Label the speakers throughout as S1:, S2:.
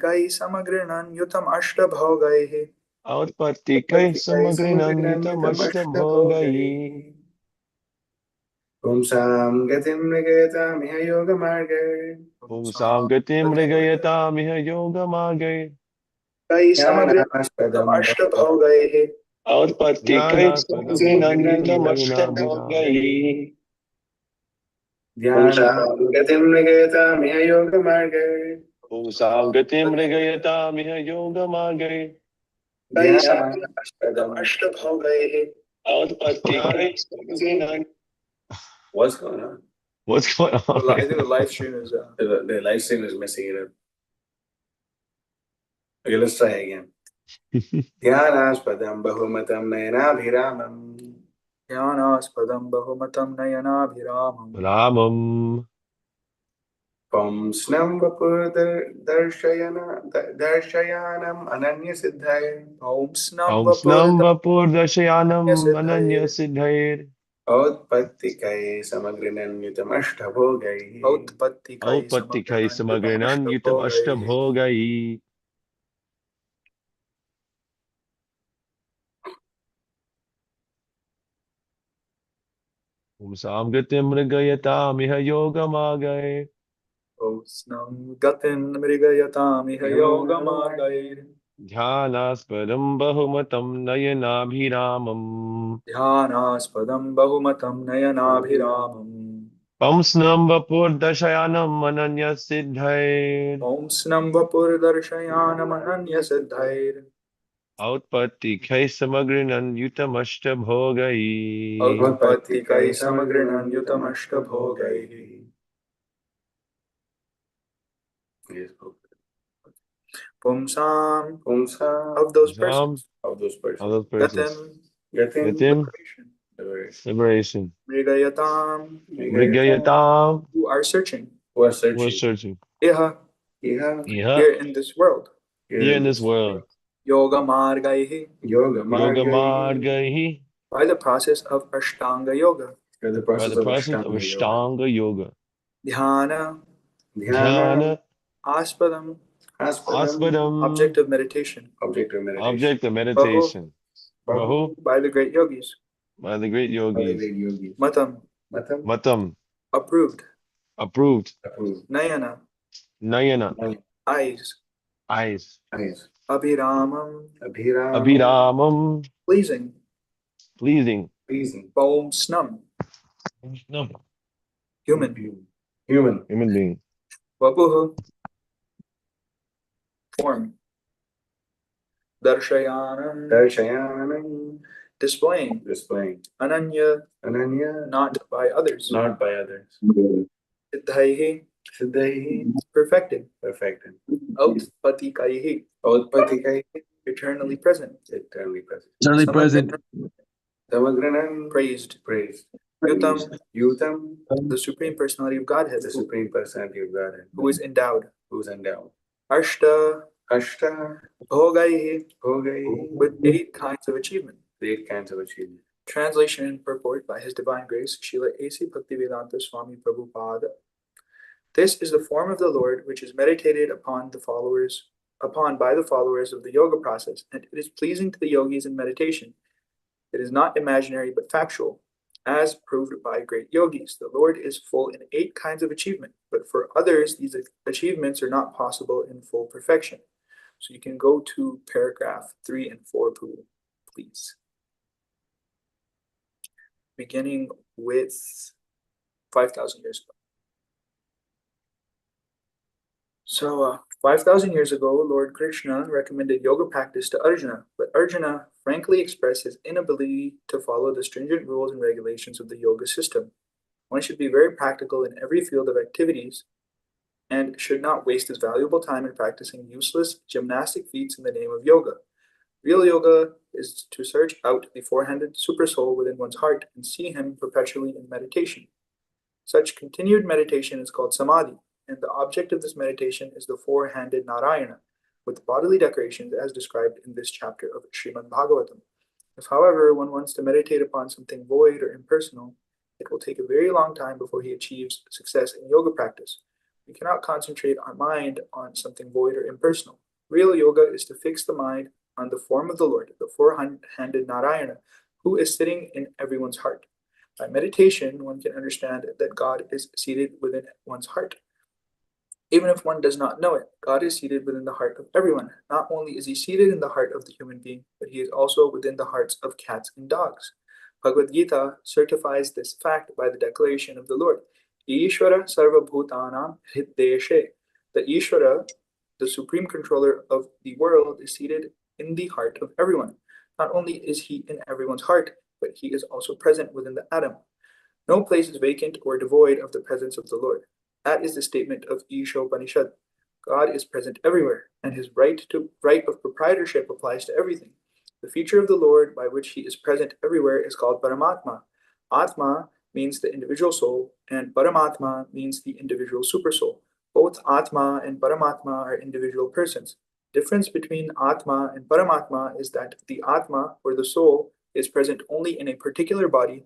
S1: उत्पत्तिकै समग्रनं युतम् अष्टभोगैः
S2: उत्पत्तिकै समग्रनन्वितमष्टभोगैः
S3: पुंसां गतिं मृगयतामिह योगमार्गे
S2: पुंसां गतिं मृगयतामिह योगमार्गे
S3: ज्ञानास्पदं
S1: अष्टभोगैः
S3: उत्पत्तिकै
S2: ज्ञानास्पदं
S3: समग्रनन्वितमष्टभोगैः ध्यानां गतिं मृगयतामिह योगमार्गे
S2: पुंसां गतिं मृगयतामिह योगमार्गे
S3: ज्ञानास्पदं
S1: अष्टभोगैः
S3: उत्पत्तिकै समग्रनन्. What's going on?
S2: What's going on?
S1: I think the live stream is
S3: The live stream is messing it up. Okay, let's try again. ध्यानास्पदं बहुमतं नयनाभिरामम्
S1: ज्ञानास्पदं बहुमतं नयनाभिरामम्
S2: Ramam
S3: पुंस्नं दर्शयानम् अनन्यसिद्धये
S2: Omsnam Vapurdashayanam Ananya Siddhair
S3: औत्पत्तिकै समग्रनन्वितमष्टभोगैः
S2: Outpattikai Samagrinan Yutam Ashtabhogai Umsam Gatim Mrigayatam Yogamagay
S1: Osnam gatin mrigayatamiha yogamargair
S2: Dhyanaspadam Bahumatam Nayanabhiramam
S1: Dhyanaspadam bahumatam nayanabhiramam
S2: Pamsnam Vapurdashayanam Ananya Siddhair
S1: Om snam vapur darshayanam ananya siddhair
S2: Outpattikai Samagrinan Yutam Ashtabhogai
S1: Outpattikai samagrinan yutam ashtabhogai Pumsam of those persons Gatim
S2: liberation.
S1: Mrigayatam
S2: Mrigayatam
S1: who are searching
S2: was searching.
S1: Iha
S2: Here
S1: here in this world
S2: in this world.
S1: Yoga margaihi
S2: Yogamargaihi
S1: by the process of Ashtanga Yoga.
S2: by the process of Ashtanga Yoga.
S1: Dhyana,
S2: Dhyana
S1: Aspadam,
S2: Aspadam
S1: object of meditation.
S2: object of meditation. Prabhu
S1: By the great yogis.
S2: by the great yogis.
S1: Matam, approved. Nayana, eyes. Abhiramam, pleasing. Om Snam, human
S2: being.
S1: Vapuha, form. Darshayanam, displaying. Ananya, not by others. Siddhaihi, perfected. Outpatikaihi, eternally present. Samagrinan, praised. Yutam, the Supreme Personality of Godhead. Who is endowed. Ashta, Bhogaihi, with 8 kinds of achievement. Translation and purport by His Divine Grace, Srila A.C. Bhaktivedanta Swami Prabhupada. This is the form of the Lord which is meditated upon by the followers of the yoga process, and it is pleasing to the yogis in meditation. It is not imaginary but factual. As proved by great yogis, the Lord is full in 8 kinds of achievement, but for others, these achievements are not possible in full perfection. So you can go to paragraph 3 and 4, please. Beginning with 5,000 years ago. So 5,000 years ago, Lord Krishna recommended yoga practice to Arjuna, but Arjuna frankly expressed his inability to follow the stringent rules and regulations of the yoga system. One should be very practical in every field of activities and should not waste his valuable time in practicing useless gymnastic feats in the name of yoga. Real yoga is to search out the four-handed supersoul within one's heart and see him perpetually in meditation. Such continued meditation is called samadhi, and the object of this meditation is the four-handed Narayana, with bodily decorations as described in this chapter of Srimad Bhagavatam. If, however, one wants to meditate upon something void or impersonal, it will take a very long time before he achieves success in yoga practice. We cannot concentrate our mind on something void or impersonal. Real yoga is to fix the mind on the form of the Lord, the four-handed Narayana, who is sitting in everyone's heart. By meditation, one can understand that God is seated within one's heart. Even if one does not know it, God is seated within the heart of everyone. Not only is he seated in the heart of the human being, but he is also within the hearts of cats and dogs. Bhagavad Gita certifies this fact by the declaration of the Lord, Ishvara Sarva Bhutanam Hrideshe. The Ishvara, the supreme controller of the world, is seated in the heart of everyone. Not only is he in everyone's heart, but he is also present within the atom. No place is vacant or devoid of the presence of the Lord. That is the statement of Ishopanishad. God is present everywhere, and his right of proprietorship applies to everything. The feature of the Lord by which he is present everywhere is called Paramatma. Atma means the individual soul, and Paramatma means the individual supersoul. Both Atma and Paramatma are individual persons. Difference between Atma and Paramatma is that the Atma, or the soul, is present only in a particular body,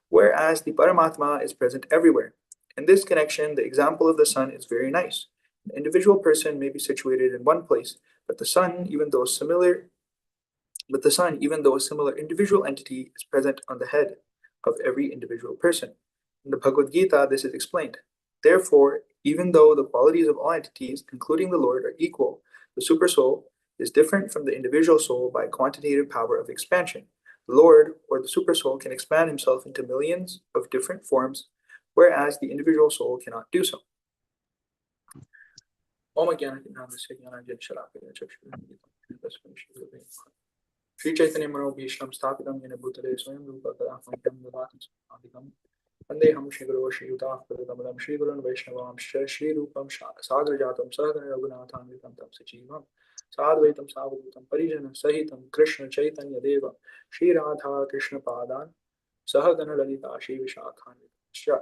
S1: whereas the Paramatma is present everywhere. In this connection, the example of the sun is very nice. An individual person may be situated in one place, but the sun, even though a similar individual entity, is present on the head of every individual person. In the Bhagavad Gita, this is explained. Therefore, even though the qualities of all entities, including the Lord, are equal, the supersoul is different from the individual soul by quantitative power of expansion. The Lord, or the supersoul, can expand himself into millions of different forms, whereas the individual soul cannot do so. Shri Chaitanya Manobhisham Sthapitam Yena Bhutale Swayam Rupa Kadaham Dadatam Samadhikam Vandeham Shri Guru Shri Yutah Padakamalam Shri Gurun Vaishnavam Shri Rupam Sagar Jatam Sadhana Raghunathan Vitam Tam Sachivam Sadvaitam Savadutam Parijana Sahitam Krishna Chaitanya Deva Shri Radha Krishna Padan Sahagana Lalita Shri Vishakhan Vitam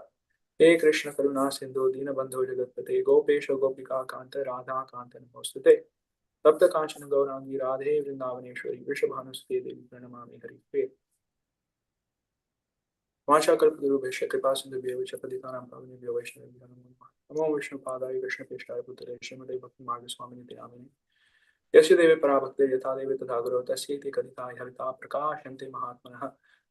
S1: He Krishna Karuna Sindhu Dina Bandhu Jagatpate Gopesha Gopika Kanta Radha Kanta Namostate तप्त कांचन गौरांगी राधे वृंदावनेश्वरी वृषभानुसुते देवी प्रणमामि हरिप्रिये वाञ्छाकल्पतरुभ्यश्च कृपासिन्धुभ्यः च पतितानां पावनेभ्यो वैष्णवेभ्यो नमो नमः नमो विष्णुपादाय कृष्णप्रेष्ठाय भूतले श्रीमते भक्तिमार्गस्वामिनिते नामिने यस्य देवे पराभक्ते यथा देवे तथा गुरौ तस्यैते कथिताय हरिता प्रकाशन्ते महात्मनः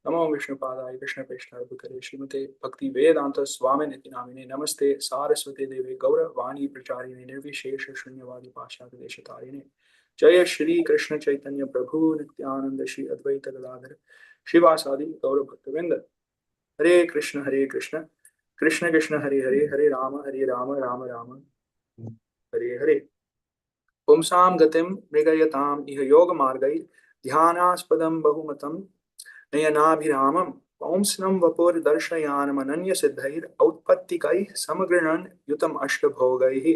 S1: नमो विष्णुपादाय कृष्णप्रेष्ठाय भूतले श्रीमते भक्तिवेदान्तस्वामिनिति नामिने नमस्ते सारस्वते देवे गौरवाणी प्रचारिणे निर्विशेष शून्यवादी पाश्चात्यदेशतारिणे जय श्री कृष्ण चैतन्य प्रभु नित्यानंद श्री अद्वैत गदाधर शिवासादि गौर भक्तवृंद हरे कृष्ण कृष्ण कृष्ण हरे हरे हरे राम राम राम हरे हरे पुंसां गतिं मृगयताम् इह योगमार्गैः ध्यानास्पदं बहुमतं नयनाभिरामं पुंस्नं वपुर्दर्शयानमनन्यसिद्धैः औत्पत्तिकैः समगृह्णन् युतम् अष्टभोगैः.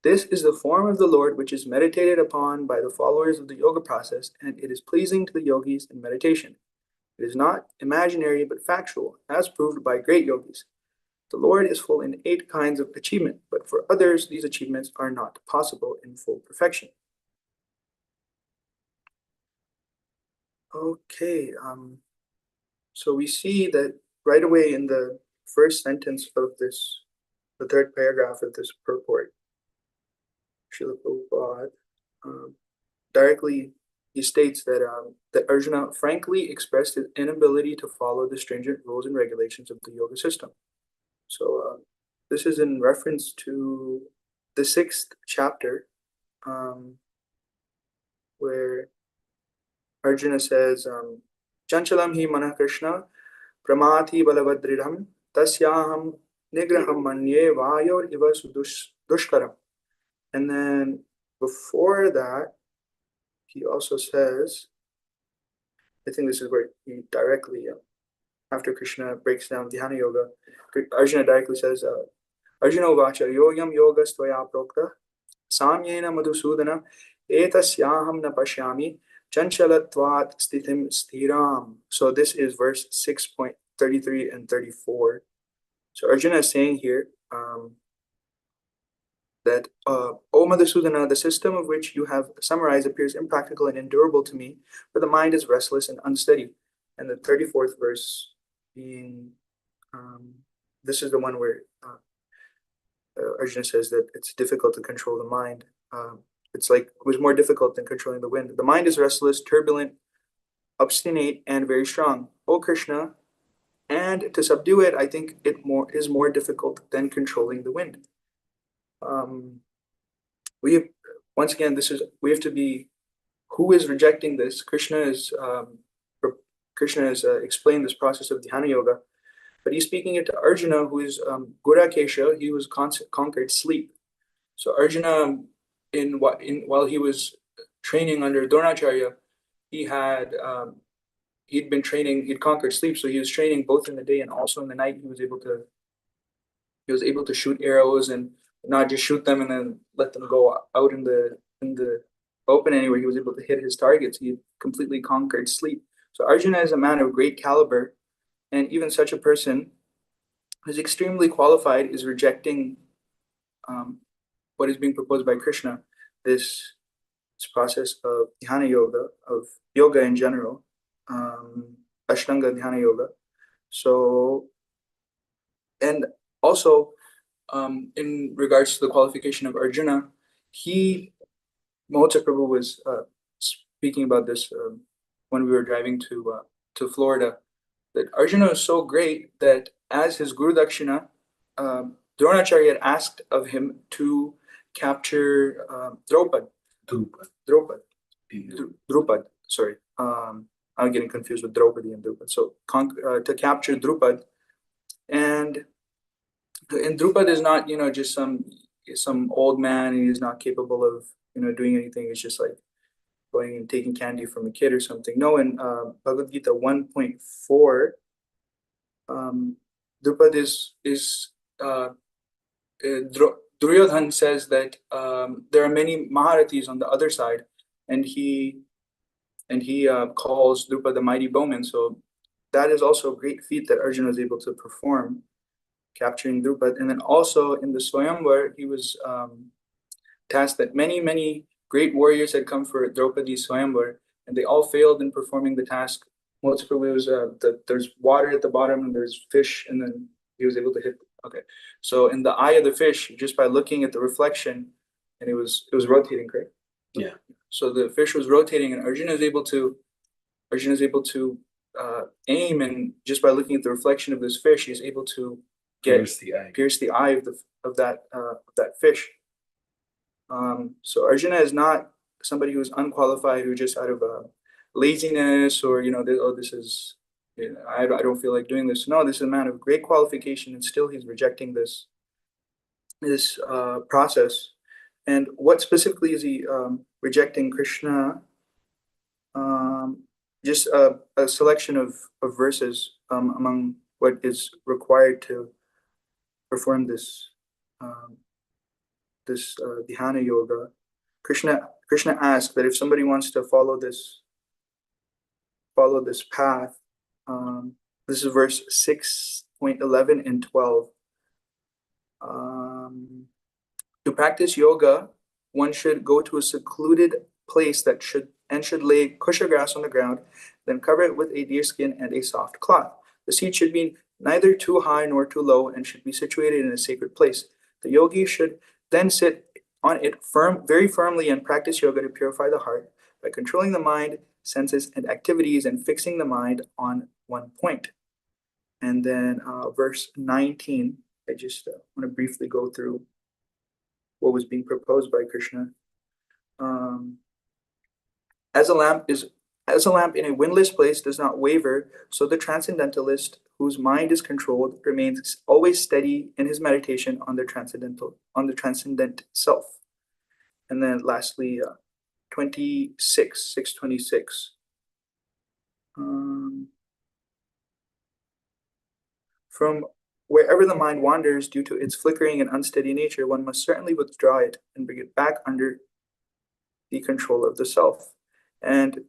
S1: This is the form of the Lord which is meditated upon by the followers of the yoga process, and it is pleasing to the yogis in meditation. It is not imaginary but factual, as proved by great yogis. The Lord is full in 8 kinds of achievement, but for others, these achievements are not possible in full perfection. Okay, so we see that right away in the first sentence of this, the third paragraph of this purport, Srila Prabhupada directly he states that that Arjuna frankly expressed his inability to follow the stringent rules and regulations of the yoga system. So this is in reference to the 6th chapter, where Arjuna says, Chanchalam hi mana Krishna pramati balavadridham tasyaham nigraham manye vayor iva sudushkaram. And then before that, he also says, I think this is where he directly, after Krishna breaks down Dhyana Yoga, Arjuna directly says, Arjuna vacha yogyam yogas tvaya prokta samyena madhusudana etasyaham na pashyami chanchalatvat stithim sthiram. So this is verse 6.33 and 34. So Arjuna is saying here that, O Madhusudana, the system of which you have summarized appears impractical and endurable to me, for the mind is restless and unsteady. And the 34th verse being, this is the one where Arjuna says that it's difficult to control the mind. It's like it was more difficult than controlling the wind. The mind is restless, turbulent, obstinate, and very strong. O Krishna, and to subdue it, I think it is more difficult than controlling the wind. We have, once again, we have to be who is rejecting this. Krishna is explained this process of dhyana yoga, but he's speaking it to Arjuna, who is Gurakesha. He was conquered sleep. So Arjuna, while he was training under Dronacharya, he'd been training. He'd conquered sleep, so he was training both in the day and also in the night. He was able to shoot arrows and not just shoot them and then let them go out in the open anywhere. He was able to hit his targets. He completely conquered sleep. So Arjuna is a man of great caliber, and even such a person who's extremely qualified is rejecting what is being proposed by Krishna, this process of dhyana yoga, of yoga in general, Ashtanga dhyana yoga. So, and also in regards to the qualification of Arjuna, Mahotsa Prabhu was speaking about this when we were driving to Florida, that Arjuna was so great that as his Guru Dakshina, Dronacharya had asked of him to capture Drupad. Sorry. I'm getting confused with Draupadi and Drupad. So to capture Drupad, and Drupad is not, just some old man, and he's not capable of, doing anything. It's just like going and taking candy from a kid or something. No, in Bhagavad Gita 1.4, Drupad is Duryodhan says that there are many Maharathis on the other side, and he calls Drupad the mighty bowman. So that is also a great feat that Arjuna was able to perform, capturing Drupad. And then also in the Swayamvar, he was tasked that many great warriors had come for Draupadi's Swayamvar, and they all failed in performing the task. Most probably was there's water at the bottom and there's fish, and then he was able to hit. Okay, so in the eye of the fish, just by looking at the reflection, and it was rotating, correct?
S3: Yeah.
S1: So the fish was rotating, and Arjuna is able to aim, and just by looking at the reflection of this fish, he's able to pierce the eye of that fish. So Arjuna is not somebody who is unqualified, who just out of laziness or this is I don't feel like doing this. No, this is a man of great qualification, and still he's rejecting this process. And what specifically is he rejecting? Krishna? Just a selection of verses among what is required to perform this dhyana yoga. Krishna asked that if somebody wants to follow this path, this is verse 6.11 and 12. To practice yoga, one should go to a secluded place should lay kusha grass on the ground, then cover it with a deer skin and a soft cloth. The seat should be neither too high nor too low and should be situated in a sacred place. The yogi should then sit on it very firmly and practice yoga to purify the heart by controlling the mind, senses, and activities and fixing the mind on one point. And then verse 19, I just want to briefly go through what was being proposed by Krishna. As a lamp in a windless place does not waver, so the transcendentalist whose mind is controlled remains always steady in his meditation on the transcendent self. And then lastly, 626. From wherever the mind wanders due to its flickering and unsteady nature, one must certainly withdraw it and bring it back under the control of the self. And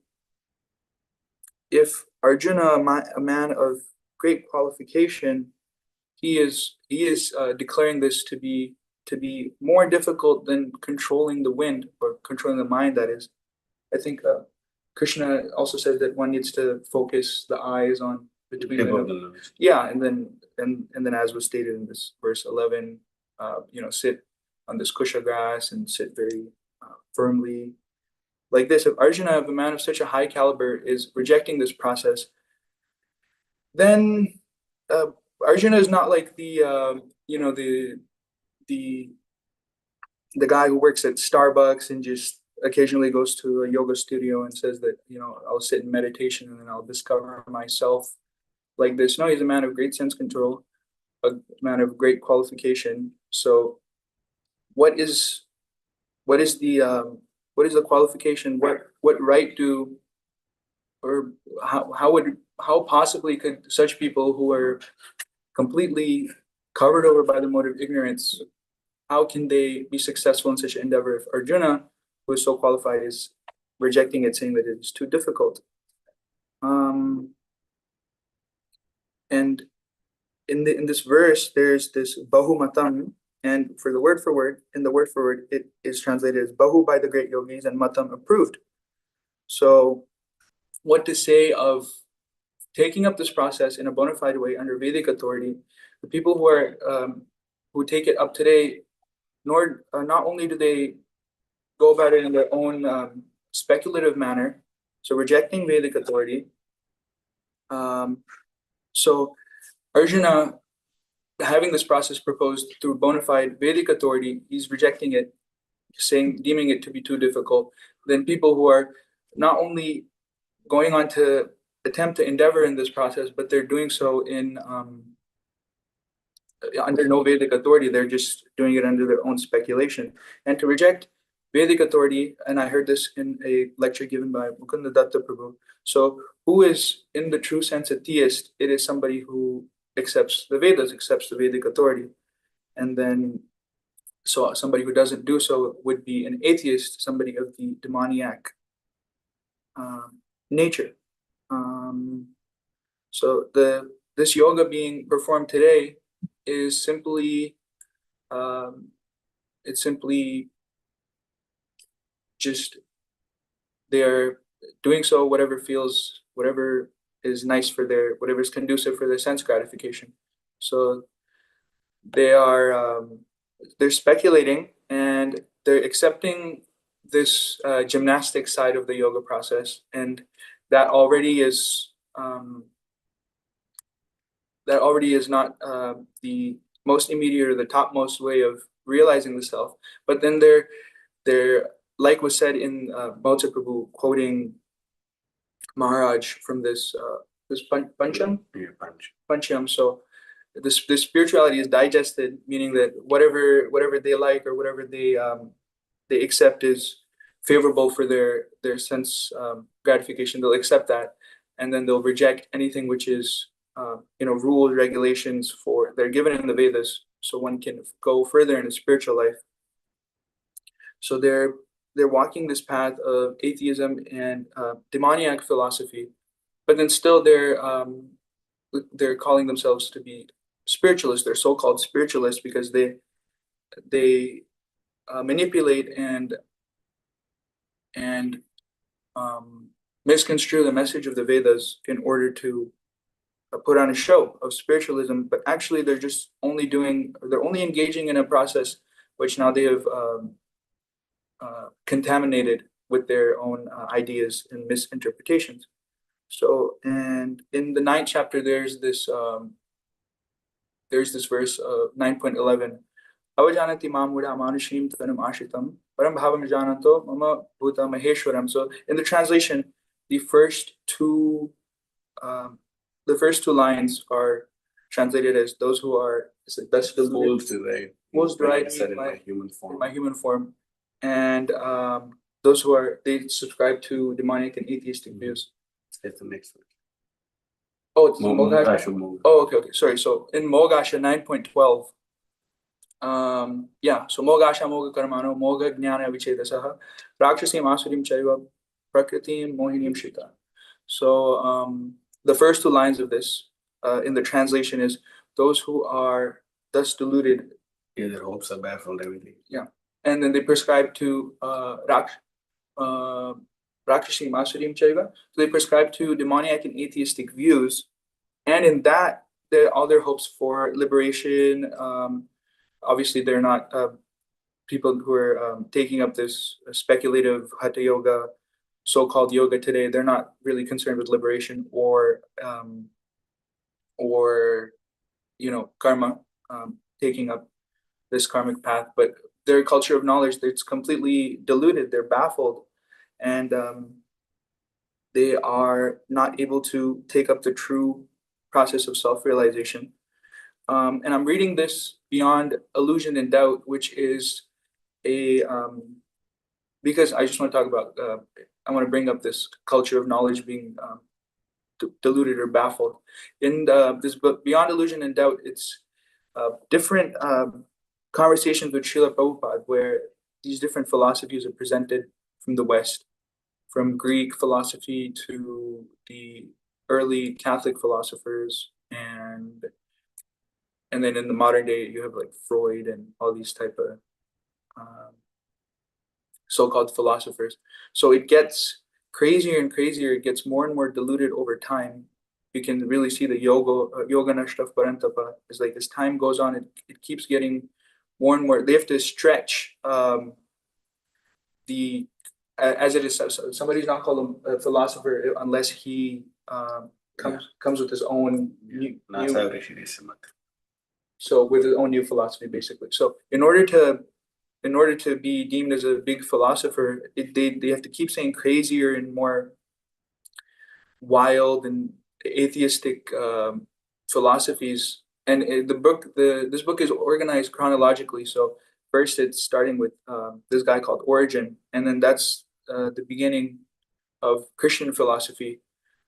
S1: if Arjuna, a man of great qualification, he is declaring this to be more difficult than controlling the wind or controlling the mind. That is, I think Krishna also says that one needs to focus the eyes on between the nose. Yeah, and then as was stated in this verse 11, sit on this kusha grass and sit very firmly like this. If Arjuna, if a man of such a high caliber, is rejecting this process, then uh, Arjuna is not like the the guy who works at Starbucks and just occasionally goes to a yoga studio and says that, I'll sit in meditation and then I'll discover myself like this. No, he's a man of great sense control, a man of great qualification. So what is what is the qualification? What right do, or how possibly could such people who are completely covered over by the mode of ignorance, how can they be successful in such an endeavor if Arjuna, who is so qualified, is rejecting it, saying that it is too difficult? And in this verse, there's this bahu matam, and for word, it is translated as bahu by the great yogis and matam approved. So, what to say of taking up this process in a bona fide way under Vedic authority? The people who are who take it up today, not only do they go about it in their own speculative manner, so rejecting Vedic authority. So Arjuna, having this process proposed through bona fide Vedic authority, he's rejecting it, deeming it to be too difficult. Then people who are not only going on to attempt to endeavor in this process, but they're doing so in under no Vedic authority. They're just doing it under their own speculation. And to reject Vedic authority, and I heard this in a lecture given by Mukunda Datta Prabhu. So, who is in the true sense a theist? It is somebody who accepts the Vedas, accepts the Vedic authority. And then, so somebody who doesn't do so would be an atheist, somebody of the demoniac nature. So this yoga being performed today is simply it's simply just they're doing so whatever is nice for whatever is conducive for their sense gratification. So they're speculating and they're accepting this gymnastic side of the yoga process, and that already is not the most immediate or the topmost way of realizing the self. But then they're like was said in Bauta Prabhu, quoting Maharaj from this Pancham?
S3: Yeah,
S1: Pancham. So this spirituality is digested, meaning that whatever they like or whatever they accept is favorable for their sense gratification. They'll accept that, and then they'll reject anything which is rules, regulations they're given in the Vedas, so one can go further in a spiritual life. So they're walking this path of atheism and demoniac philosophy, but then still they're calling themselves to be spiritualists. They're so-called spiritualists because they manipulate and misconstrue the message of the Vedas in order to put on a show of spiritualism, but actually they're only engaging in a process which now they have contaminated with their own ideas and misinterpretations. So, and in the 9th chapter, there's this verse 9.11. Avajanati mamudha manushim tanam ashitam param bhavam jananto mama bhuta maheshwaram. So, in the translation, the first two lines are translated as those who are thus deluded. Fools deride me in my human form, and those who they subscribe to demonic and atheistic views.
S3: It's the next one.
S1: Oh, it's Mogasha. Oh, okay. Sorry. So in Mogasha 9.12, so Mogasha Moga Karmano, Moga Jnana Vichedasaha, Rakshasim Asurim Chaiva, Prakritim Mohiniam Shita. So the first two lines of this in the translation is those who are thus deluded.
S3: Yeah, their hopes are baffled, everything.
S1: Yeah. And then they prescribe to Rakshasi Masurim Chaiva. So they prescribe to demoniac and atheistic views. And in that, all their hopes for liberation, obviously they're not people who are taking up this speculative hatha yoga, so-called yoga today. They're not really concerned with liberation or karma, taking up this karmic path, but their culture of knowledge, it's completely diluted. They're baffled, and they are not able to take up the true process of self-realization. And I'm reading this Beyond Illusion and Doubt, which is a because I just want to talk about I want to bring up this culture of knowledge being diluted or baffled. In this book, Beyond Illusion and Doubt, it's different conversations with Srila Prabhupada, where these different philosophies are presented from the West, from Greek philosophy to the early Catholic philosophers, and then in the modern day you have like Freud and all these type of so-called philosophers. So it gets crazier and crazier. It gets more and more diluted over time. You can really see the yoga nashtav parantapa is like as time goes on, it keeps getting more and more. They have to stretch the as it is. Somebody's not called a philosopher unless he comes with his own new, so with his own new philosophy, basically. So in order to be deemed as a big philosopher, they have to keep saying crazier and more wild and atheistic philosophies. And this book is organized chronologically. So first it's starting with this guy called Origen, and then that's the beginning of Christian philosophy,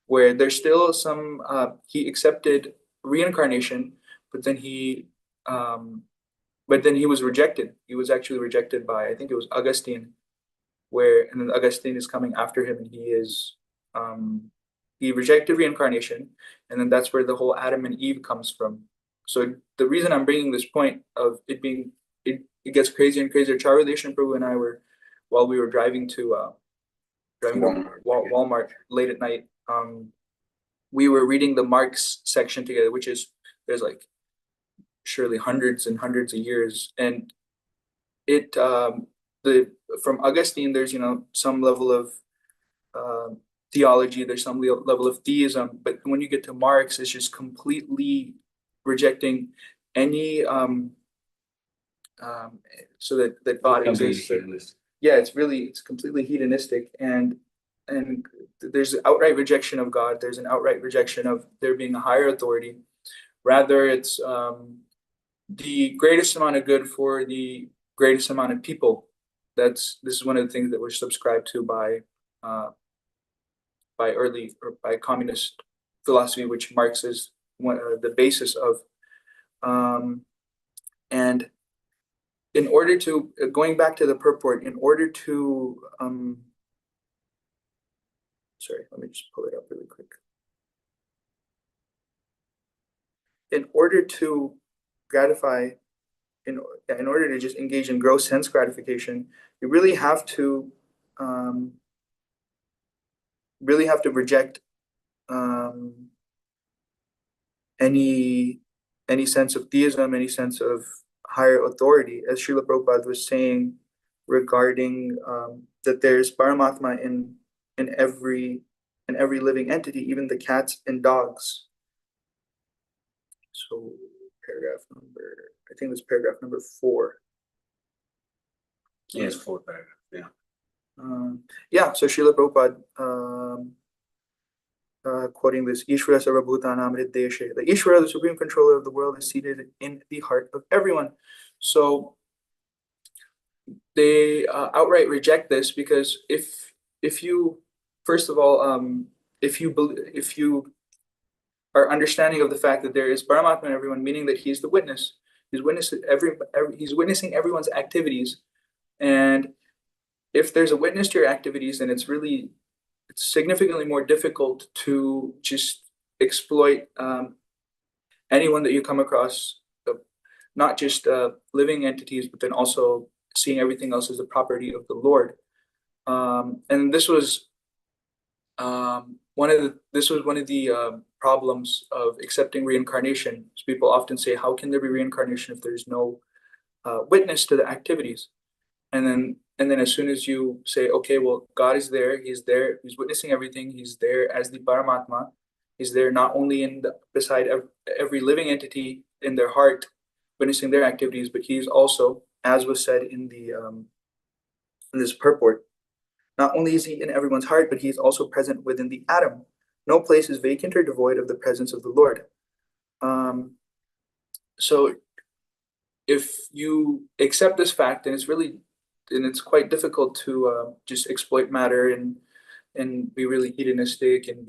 S1: where there's still some he accepted reincarnation, but then he was rejected. He was actually rejected by, I think it was Augustine, and then Augustine is coming after him, and he rejected reincarnation, and then that's where the whole Adam and Eve comes from. So the reason I'm bringing this point of it being, it gets crazier and crazier. Charulation Prabhu and I were, while we were driving to Walmart late at night, we were reading the Marx section together, which is, there's like surely hundreds and hundreds of years, and it from Augustine there's some level of theology, there's some level of theism, but when you get to Marx, it's just completely rejecting any so that God exists. Yeah, it's completely hedonistic, and there's an outright rejection of God. There's an outright rejection of there being a higher authority. Rather, it's the greatest amount of good for the greatest amount of people. This is one of the things that was subscribed to by communist philosophy, which Marx is the basis of. And in order to, going back to the purport, in order to sorry, let me just pull it up really quick. In order to gratify, in order to just engage in gross sense gratification, you really have to reject any sense of theism, any sense of higher authority, as Srila Prabhupada was saying regarding that there's Paramatma in every living entity, even the cats and dogs. So paragraph number, I think it's paragraph number 4.
S3: Yes, 4 paragraph.
S1: Yeah. So Srila Prabhupada quoting this, Ishvara Sarvabhutanam Hrideshe. The Ishvara, the supreme controller of the world, is seated in the heart of everyone. So they outright reject this, because if you, first of all, if you are understanding of the fact that there is Paramatma in everyone, meaning that he's the witness. He's witnessing everyone's activities, and if there's a witness to your activities, then it's significantly more difficult to just exploit anyone that you come across, not just living entities, but then also seeing everything else as the property of the Lord. And this was one of the problems of accepting reincarnation. So people often say, how can there be reincarnation if there's no witness to the activities. And then as soon as you say, okay, well, God is there, he's witnessing everything, he's there as the Paramatma, he's there not only beside every living entity in their heart, witnessing their activities, but he's also, as was said in this purport, not only is he in everyone's heart, but he's also present within the atom. No place is vacant or devoid of the presence of the Lord. So if you accept this fact, then it's quite difficult to just exploit matter and be really hedonistic and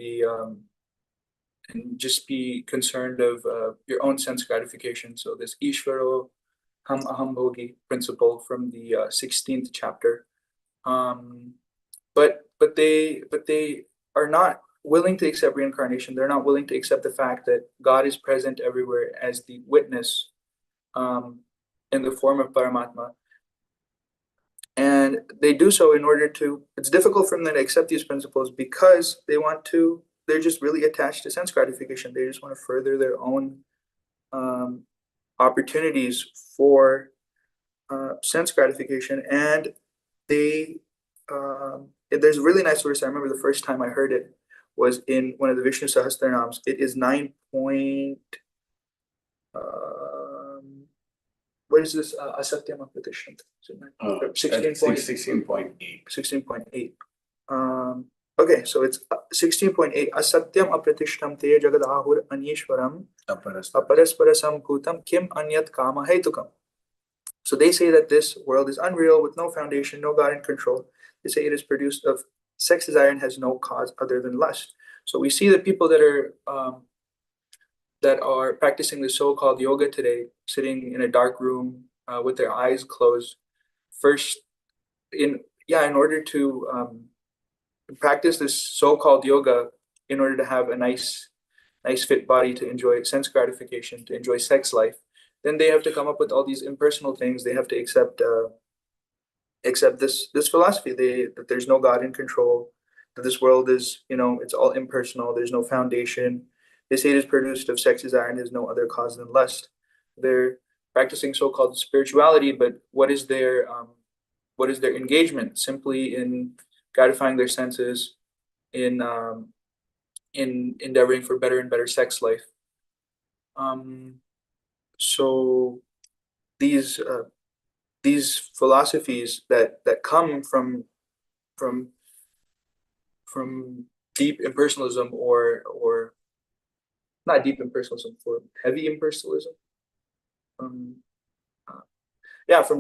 S1: just be concerned of your own sense gratification. So this Ishvaro Ham Aham Bhogi principle from the 16th chapter. But they are not willing to accept reincarnation. They're not willing to accept the fact that God is present everywhere as the witness in the form of Paramatma. And they do so in order to, it's difficult for them to accept these principles because they're just really attached to sense gratification. They just want to further their own opportunities for sense gratification. And there's a really nice verse. I remember the first time I heard it was in one of the Vishnu Sahasranams. It is 9 point, what is this? Asatyam Apratishtam.
S3: 16.8.
S1: 16.8. Okay, so it's 16.8. Asatyam Apratishtam te jagadahur anishwaram aparaspara bhutam kim anyat kama hetukam. So they say that this world is unreal with no foundation, no God in control. They say it is produced of sex desire and has no cause other than lust. So we see that people that are practicing the so-called yoga today, sitting in a dark room with their eyes closed, first in order to practice this so-called yoga, in order to have a nice fit body, to enjoy sense gratification, to enjoy sex life, then they have to come up with all these impersonal things. They have to accept this philosophy that there's no God in control, that this world is, it's all impersonal, there's no foundation. They say it is produced of sex desire and has no other cause than lust. They're practicing so-called spirituality, but what is their engagement? Simply in gratifying their senses, in endeavoring for better and better sex life. So these philosophies that come from deep impersonalism or not deep impersonalism, for heavy impersonalism. From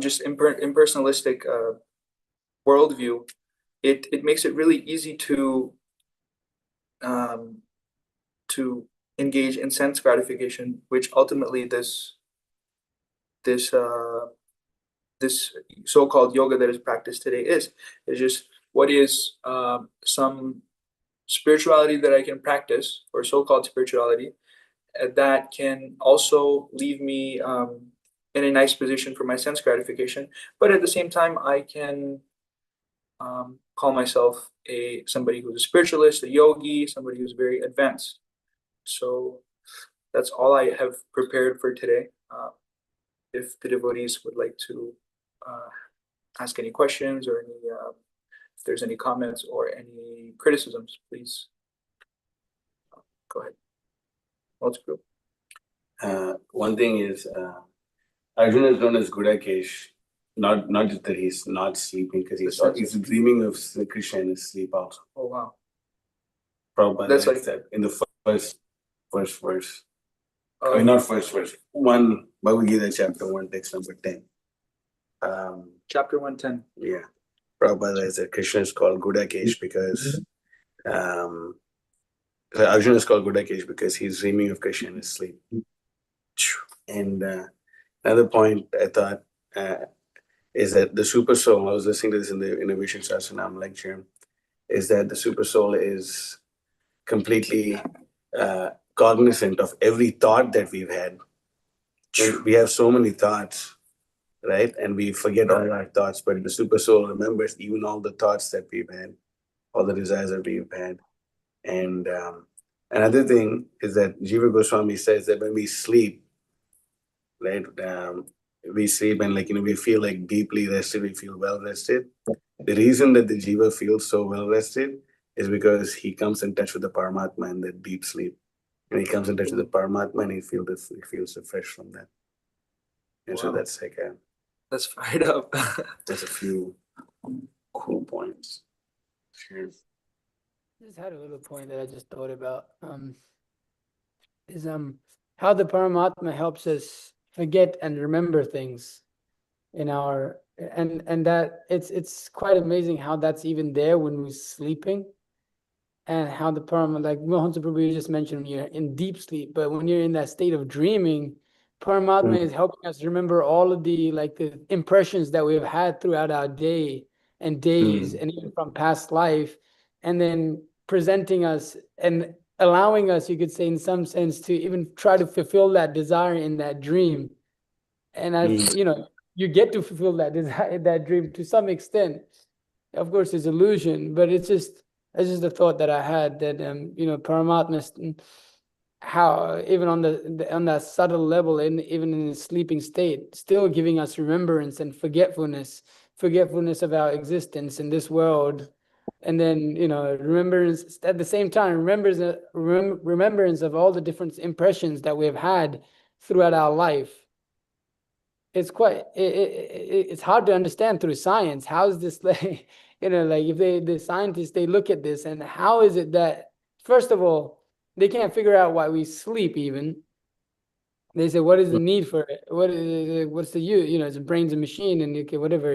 S1: just impersonalistic worldview, it makes it really easy to engage in sense gratification, which ultimately this so-called yoga that is practiced today is just what is some spirituality that I can practice, or so-called spirituality, that can also leave me in a nice position for my sense gratification, but at the same time I can call myself somebody who's a spiritualist, a yogi, somebody who's very advanced. So that's all I have prepared for today. If the devotees would like to ask any questions or if there's any comments or any criticisms, please go ahead. Let's go.
S3: One thing is, Arjuna is known as Gudakesh, not just that he's not sleeping, because he's dreaming of Krishna in his sleep also.
S1: Oh wow.
S3: Prabhupada
S1: That's
S3: writes that in the first verse. I mean, not first verse. 1 Bhagavad Gita chapter 1, text number 10.
S1: Chapter 110.
S3: Yeah. Prabhupada writes that Krishna is called Gudakesh because Arjuna is called Gudakesh because he's dreaming of Krishna in his sleep. And another point I thought is that the super soul, I was listening to this in the Innovation Sahasranam lecture, is that the super soul is completely cognizant of every thought that we've had. And we have so many thoughts, right? And we forget all our thoughts, but the super soul remembers even all the thoughts that we've had, all the desires that we've had. And another thing is that Jiva Goswami says that when we sleep, right, we sleep and we feel like deeply rested, we feel well rested. The reason that the jiva feels so well rested is because he comes in touch with the Paramatma in that deep sleep. And he comes in touch with the Paramatma and he feels refreshed from that. And so
S1: Wow. That's fired up.
S3: That's a few cool points. Sure.
S4: Just had a little point that I just thought about. Is how the Paramatma helps us forget and remember things in our and that it's quite amazing how that's even there when we're sleeping, and how the Paramatma, like Mohan Prabhu, you just mentioned, when you're in deep sleep, but when you're in that state of dreaming, Paramatma is helping us remember all of the impressions that we've had throughout our day and days, and even from past life, and then presenting us and allowing us, you could say, in some sense, to even try to fulfill that desire in that dream. And as you get to fulfill that desire, that dream to some extent. Of course, it's illusion, but it's just a thought that I had, that Paramatma, how even on that subtle level, even in the sleeping state, still giving us remembrance and forgetfulness of our existence in this world, and then remembrance at the same time, remembrance of all the different impressions that we have had throughout our life. It's quite it's hard to understand through science. How is this like, if the scientists, they look at this, and how is it that, first of all, they can't figure out why we sleep even. They say, what is the need for it? What's the use? It's a brain's a machine, and whatever,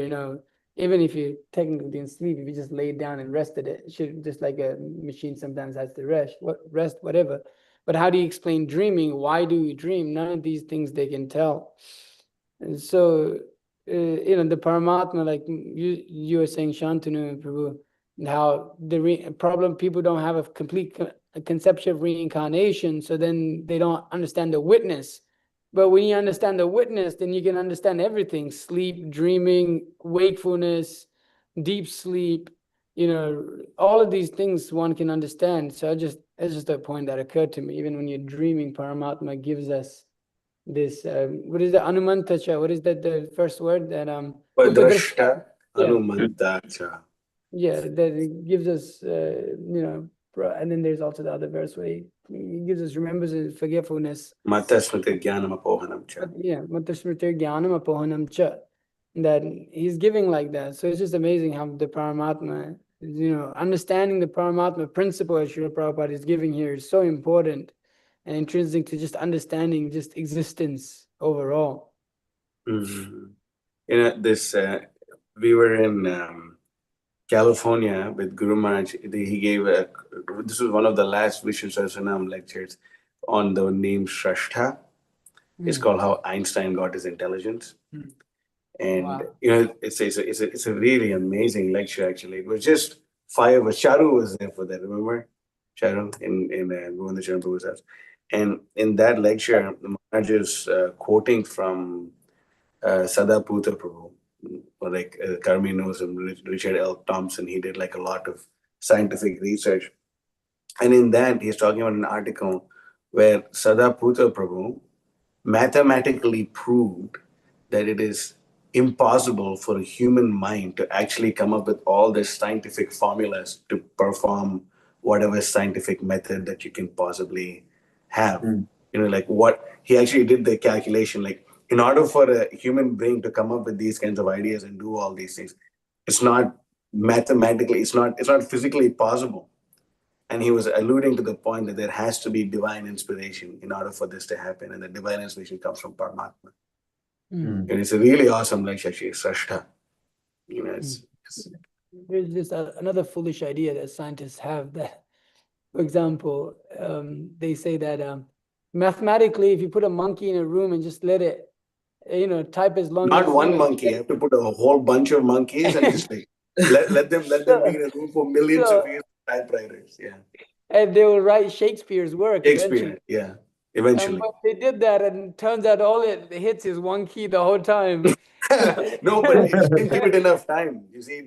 S4: even if you technically didn't sleep, if you just laid down and rested, it should, just like a machine sometimes has to rest, whatever. But how do you explain dreaming? Why do we dream? None of these things they can tell. And so, the Paramatma, like you were saying, Shantanu, Prabhu, how the problem, people don't have a complete conception of reincarnation, so then they don't understand the witness. But when you understand the witness, then you can understand everything: sleep, dreaming, wakefulness, deep sleep, all of these things one can understand. So it's just a point that occurred to me. Even when you're dreaming, Paramatma gives us this what is the Anumantacha? What is that, the first word that
S3: Upadrashta Anumantacha.
S4: Yeah, that it gives us and then there's also the other verse where he gives us remembrance and forgetfulness.
S3: Matasmriti Jnanam Apohanam Cha.
S4: Yeah, Matasmriti Jnanam Apohanam Cha. That he's giving like that. So it's just amazing how the Paramatma, understanding the Paramatma principle, as Srila Prabhupada is giving here, is so important and intrinsic to just understanding just existence overall.
S3: This we were in California with Guru Maharaj. He gave this was one of the last Vishnu Sahasranam lectures on the name Shrashta. It's called How Einstein Got His Intelligence. And
S4: Wow.
S3: It's a really amazing lecture. Actually, it was just 5 of us. Charu was there for that. Remember, Charu in Govindachan Prabhu's house. And in that lecture, the Maharaj is quoting from Sada Putra Prabhu, like Karmi knows him, Richard L. Thompson. He did like a lot of scientific research, and in that he's talking about an article where Sada Putra Prabhu mathematically proved that it is impossible for a human mind to actually come up with all the scientific formulas to perform whatever scientific method that you can possibly have. Like what he actually did the calculation, like in order for a human brain to come up with these kinds of ideas and do all these things, it's not mathematically, it's not physically possible. And he was alluding to the point that there has to be divine inspiration in order for this to happen, and the divine inspiration comes from Paramatma. And it's a really awesome lecture, actually, Srashta. There's
S4: just another foolish idea that scientists have, that, for example, they say that mathematically, if you put a monkey in a room and just let it, type as long
S3: not
S4: as
S3: one monkey. You have to put a whole bunch of monkeys and just like let them be in a room for millions of years. Typewriters, yeah. And
S4: they will write Shakespeare's work eventually.
S3: Yeah. Eventually.
S4: But they did that, and it turns out all it hits is one key the whole time.
S3: No, but it didn't give it enough time. You see,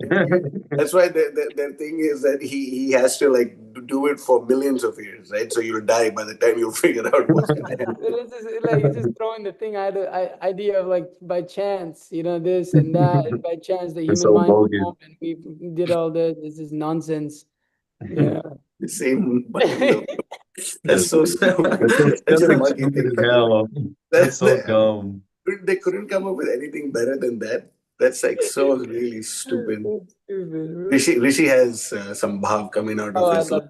S3: that's why their thing is that he has to like do it for millions of years, right? So you'll die by the time you figure out what's going to happen.
S4: It's just throwing the thing out of idea of like by chance, this and that, and by chance the human
S2: so
S4: mind
S2: bogus.
S4: formed and we did all this. This is nonsense. Yeah.
S3: The same button. That's so stupid.
S2: That's so
S3: That's a
S2: stupid
S3: monkey
S2: as
S3: thing.
S2: hell. That's so dumb.
S3: They couldn't come up with anything better than that. That's like so really stupid.
S4: Stupid.
S3: Rishi has some bhav coming out
S4: Oh,
S3: of
S4: I
S3: his.
S4: love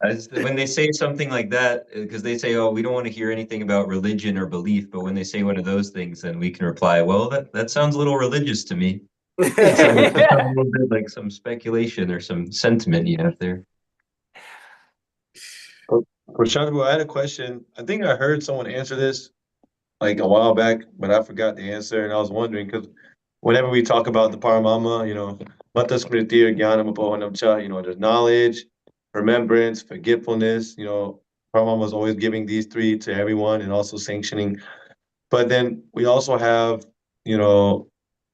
S4: it.
S5: When they say something like that, because they say, "Oh, we don't want to hear anything about religion or belief," but when they say one of those things, then we can reply, "Well, that sounds a little religious to me." It sounds a little bit like some speculation or some sentiment you have there.
S2: Prashant, I had a question. I think I heard someone answer this like a while back, but I forgot the answer, and I was wondering because whenever we talk about the Paramama, Mata Smriti Jnanam Apohanam Cha, there's knowledge, remembrance, forgetfulness, Paramama is always giving these three to everyone and also sanctioning. But then we also have,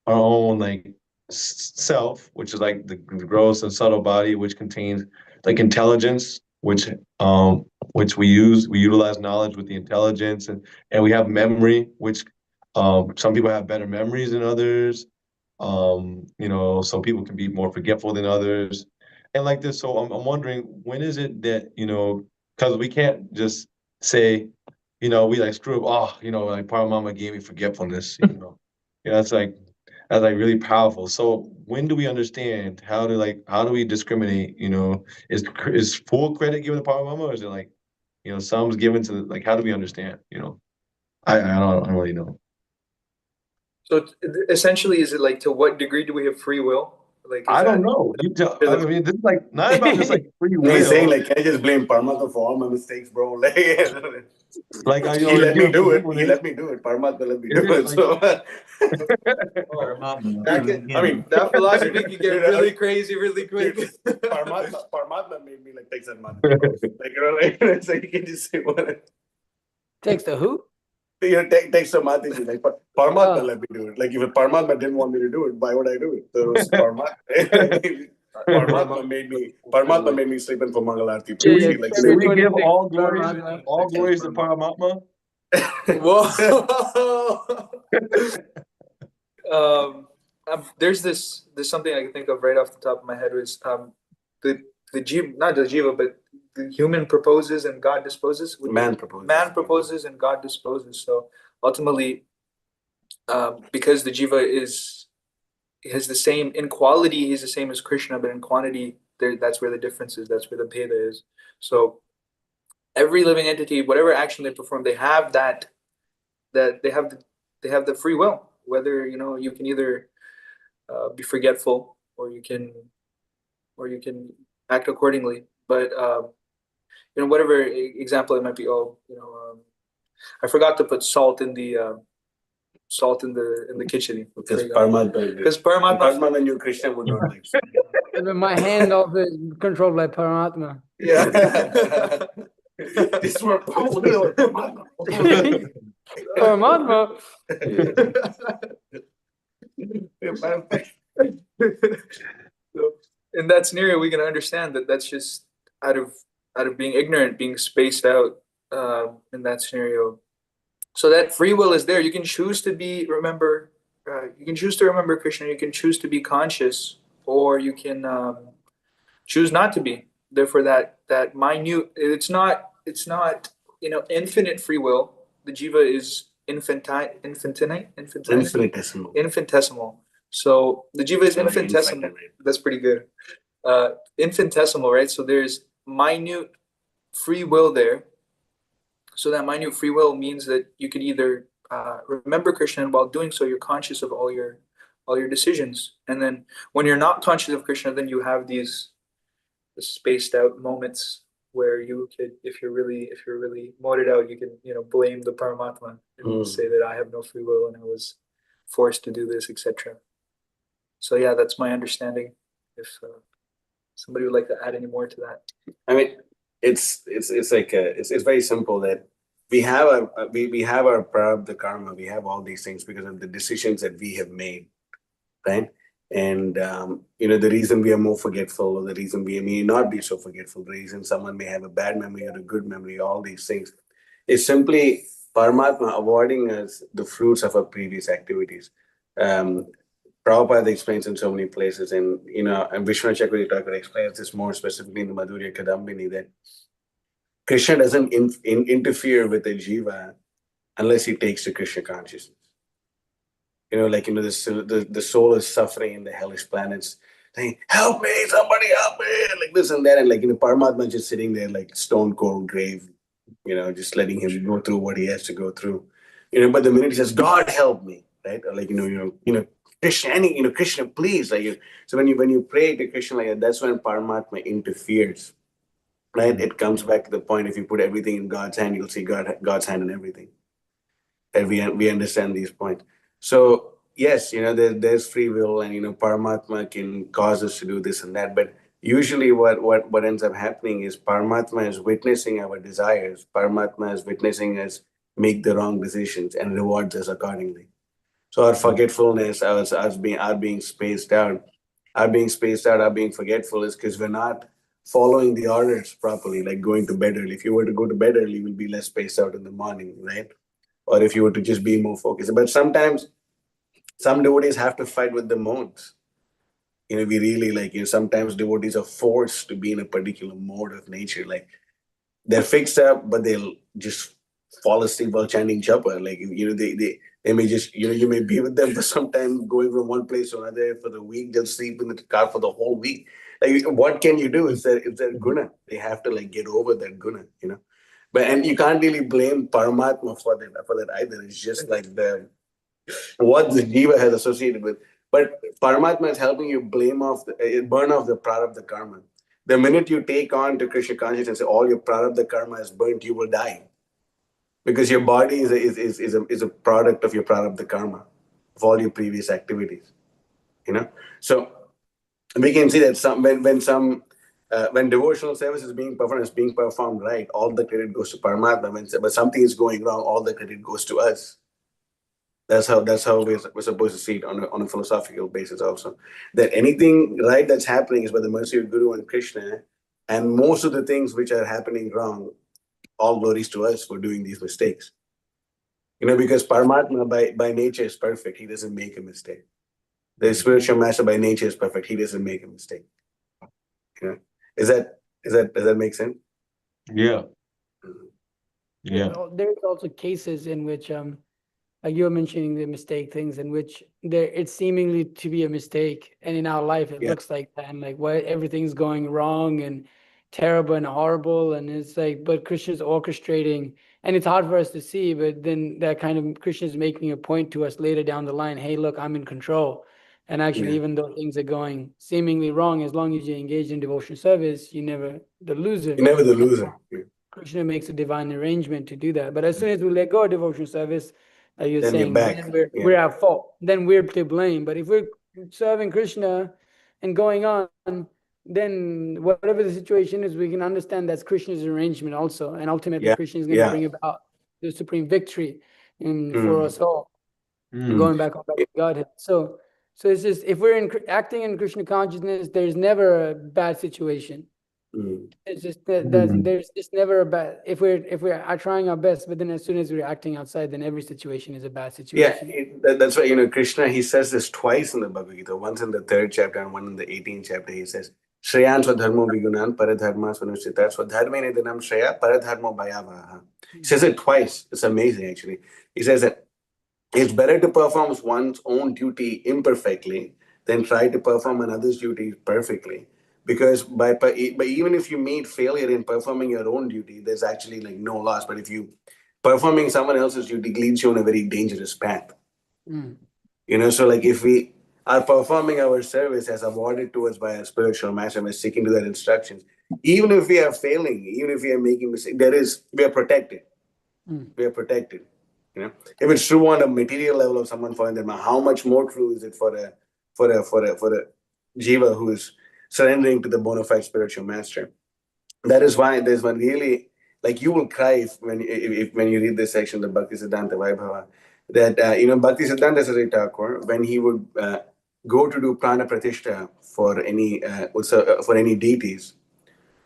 S2: our own like self, which is like the gross and subtle body, which contains like intelligence, which we utilize knowledge with the intelligence, and we have memory, which some people have better memories than others. Some people can be more forgetful than others, and like this. So I'm wondering, when is it that because we can't just say, we like screw up. Oh, like Paramama gave me forgetfulness. That's like really powerful. So when do we understand how do we discriminate? Is full credit given to Power Mama, or is it like, some's given to like, how do we understand? I don't really know.
S1: So essentially, is it like, to what degree do we have free will? Like,
S2: I don't know. I mean, this is like not about just like free will.
S3: He's saying like, can I just blame Paramatma for all my mistakes, bro? Like,
S2: like
S3: he let me do it. He let me do it. Paramatma let me do it. So,
S1: I mean, that philosophy can get really crazy really quick.
S3: Paramatma made me like take that money, bro. Like, it's like you can just say what.
S4: Takes the who?
S3: Take some money. Like, Paramatma let me do it. Like, if Paramatma didn't want me to do it, why would I do it? So Paramatma made me sleep in for Mangalarti.
S2: Should we give all glories to Paramatma?
S1: Whoa. There's something I can think of right off the top of my head was the jiva, not the jiva, but the human proposes and God disposes.
S3: Man proposes.
S1: Man proposes and God disposes. So ultimately, because the jiva has the same in quality, he's the same as Krishna, but in quantity, that's where the difference is. That's where the bheda is. So every living entity, whatever action they perform, they have they have the free will. Whether you can either be forgetful or you can act accordingly. But whatever example it might be. I forgot to put salt in the kitchen
S3: because Paramatma and Krishna would not like.
S4: My hand also is controlled by Paramatma.
S1: Yeah.
S3: This were Paramatma.
S4: Paramatma.
S1: So in that scenario, we can understand that that's just out of being ignorant, being spaced out in that scenario. So that free will is there. You can choose to remember Krishna. You can choose to be conscious, or you can choose not to be. Therefore, that minute. It's not infinite free will. The jiva is infinitesimal. So the jiva is infinitesimal. That's pretty good. Infinitesimal, right? So there's minute free will there. So that minute free will means that you could either remember Krishna, and while doing so, you're conscious of all your decisions. And then when you're not conscious of Krishna, then you have these spaced out moments where you could, if you're really modded out, you can blame the Paramatma and say that I have no free will and I was forced to do this, etc. So yeah, that's my understanding. If somebody would like to add any more to that.
S3: I mean, it's like it's very simple that we have our prarabdha karma, we have all these things because of the decisions that we have made, right? And the reason we are more forgetful, or the reason we may not be so forgetful, the reason someone may have a bad memory or a good memory, all these things, is simply Paramatma avoiding us the fruits of our previous activities. Um, Prabhupada explains in so many places, and Vishwanath Chakravarti Thakur explains this more specifically in the Madhurya Kadambini, that Krishna doesn't interfere with the jiva unless he takes to Krishna consciousness. The soul is suffering in the hellish planets, saying, "Help me, somebody help me!" Like this and that, and Paramatma just sitting there like stone cold grave, just letting him go through what he has to go through. But the minute he says, "God help me," right? Or Krishna, Krishna, please. So when you pray to Krishna like that, that's when Paramatma interferes. Right? It comes back to the point: if you put everything in God's hand, you'll see God's hand in everything. And we understand these points. So yes, there's free will, and Paramatma can cause us to do this and that. But usually, what ends up happening is Paramatma is witnessing our desires. Paramatma is witnessing us make the wrong decisions and rewards us accordingly. So our forgetfulness, our being spaced out, our being forgetful is because we're not following the orders properly, like going to bed early. If you were to go to bed early, you will be less spaced out in the morning, right? Or if you were to just be more focused. But sometimes some devotees have to fight with the modes. We really sometimes devotees are forced to be in a particular mode of nature. Like they're fixed up, but they'll just fall asleep while chanting japa. They may just, you may be with them for some time, going from one place to another for the week. They'll sleep in the car for the whole week. What can you do? It's their guna. They have to get over that guna. And you can't really blame Paramatma for that either. It's just what the jiva has associated with. But Paramatma is helping you burn off the prarabdha karma. The minute you take on to Krishna consciousness and say all your prarabdha karma is burnt, you will die. Because your body is a product of your prarabdha karma, of all your previous activities. So we can see that when devotional service is being performed right, all the credit goes to Paramatma. But something is going wrong, all the credit goes to us. That's how we're supposed to see it on a philosophical basis also. That anything right that's happening is by the mercy of Guru and Krishna, and most of the things which are happening wrong, all glories to us for doing these mistakes. Because Paramatma by nature is perfect. He doesn't make a mistake. The spiritual master by nature is perfect. He doesn't make a mistake. Does that make sense?
S2: Yeah. Yeah.
S4: There's also cases in which like you were mentioning the mistake things in which it's seemingly to be a mistake, and in our life it looks like that, and everything's going wrong and terrible and horrible, and it's but Krishna's orchestrating, and it's hard for us to see, but then that kind of Krishna's making a point to us later down the line, hey, look, I'm in control. And actually, even though things are going seemingly wrong, as long as you engage in devotional service, you're never the loser.
S3: You're never the loser.
S4: Krishna makes a divine arrangement to do that. But as soon as we let go of devotional service, like you're saying, then we're at fault. Then we're to blame. But if we're serving Krishna and going on, then whatever the situation is, we can understand that's Krishna's arrangement also. And ultimately, Krishna is going to bring about the supreme victory for us all. Going back on Godhead. So it's just, if we're acting in Krishna consciousness, there's never a bad situation. It's just that there's just never a bad, if we're trying our best, but then as soon as we're acting outside, then every situation is a bad situation.
S3: Yeah, that's why Krishna, he says this twice in the Bhagavad Gita, once in the 3rd chapter and one in the 18th chapter. He says, Shreyan swadharmo vigunan paradharma svanusthita swadharme nidanam shreya paradharmo bhayavaha. He says it twice. It's amazing, actually. He says that it's better to perform one's own duty imperfectly than try to perform another's duty perfectly. Because by even if you meet failure in performing your own duty, there's actually no loss. But if you performing someone else's duty leads you on a very dangerous path. So if we are performing our service as awarded to us by a spiritual master, and we're sticking to their instructions, even if we are failing, even if we are making mistakes, we are protected. We are protected. If it's true on a material level of someone following them, how much more true is it for a jiva who is surrendering to the bona fide spiritual master? That is why there's one really, you will cry when you read this section, the Bhakti Siddhanta Vaibhava, that Bhakti Siddhanta Sarita Thakur, when he would go to do prana pratishtha for any for any deities,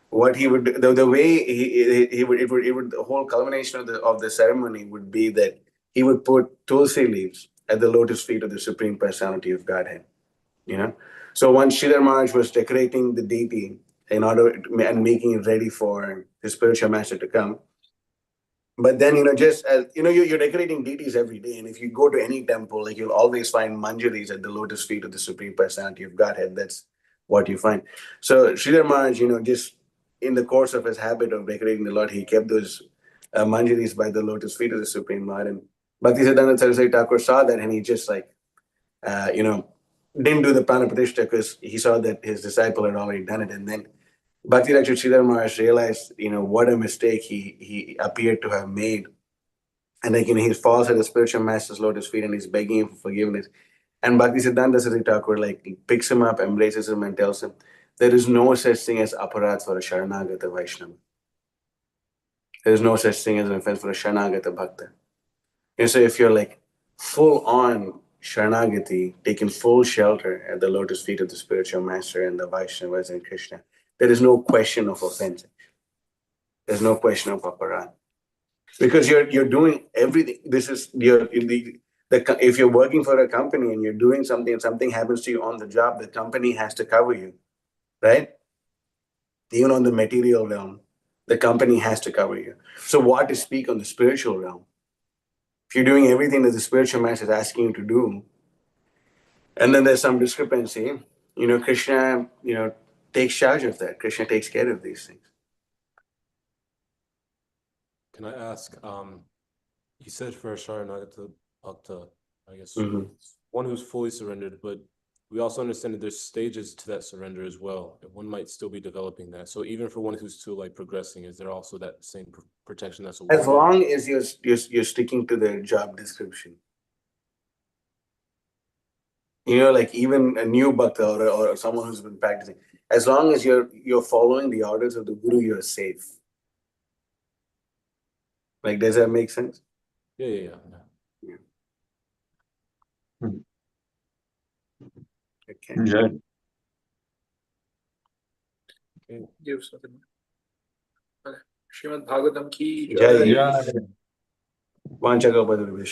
S3: what he would the way he would it would the whole culmination of the ceremony would be that he would put tulsi leaves at the lotus feet of the Supreme Personality of Godhead. You know, so once Sridhar Maharaj was decorating the deity in order and making it ready for his spiritual master to come. But then, just as you're decorating deities every day, and if you go to any temple, like you'll always find manjaris at the lotus feet of the Supreme Personality of Godhead. That's what you find. So Sridhar Maharaj, just in the course of his habit of decorating the Lord, he kept those manjaris by the lotus feet of the Supreme Lord. And Bhaktisiddhanta Saraswati Thakur saw that, and he just didn't do the prana pratishtha because he saw that his disciple had already done it. And then Bhakti Rakshit Sridhar Maharaj realized, what a mistake he appeared to have made. And he falls at the spiritual master's lotus feet and he's begging him for forgiveness. And Bhakti Siddhanta Saraswati Thakur picks him up, embraces him, and tells him, there is no such thing as aparat for a Sharanagata Vaishnava. There is no such thing as an offense for a Sharanagata Bhakta. And so if you're full on Sharanagati, taking full shelter at the lotus feet of the spiritual master and the Vaishnavas and Krishna, there is no question of offense. There's no question of aparat. Because you're doing everything. This is if you're working for a company and you're doing something and something happens to you on the job, the company has to cover you, right? Even on the material realm, the company has to cover you. So what to speak on the spiritual realm? If you're doing everything that the spiritual master is asking you to do, and then there's some discrepancy, Krishna, takes charge of that. Krishna takes care of these things.
S6: Can I ask, you said for Sharanagata Bhakta, I guess, one who's fully surrendered, but we also understand that there's stages to that surrender as well. And one might still be developing that. So even for one who's still progressing, is there also that same protection that's awarded?
S3: As long as you're sticking to the job description. Even a new bhakta or someone who's been practicing, as long as you're following the orders of the Guru, you're safe. Does that make sense?
S6: Yeah.
S3: Okay.
S2: Yeah.
S1: Give something. Okay. Srimad Bhagavatam ki
S3: Jai.
S1: jai.
S2: Yeah.
S3: Vancha Kalpadurubhisha.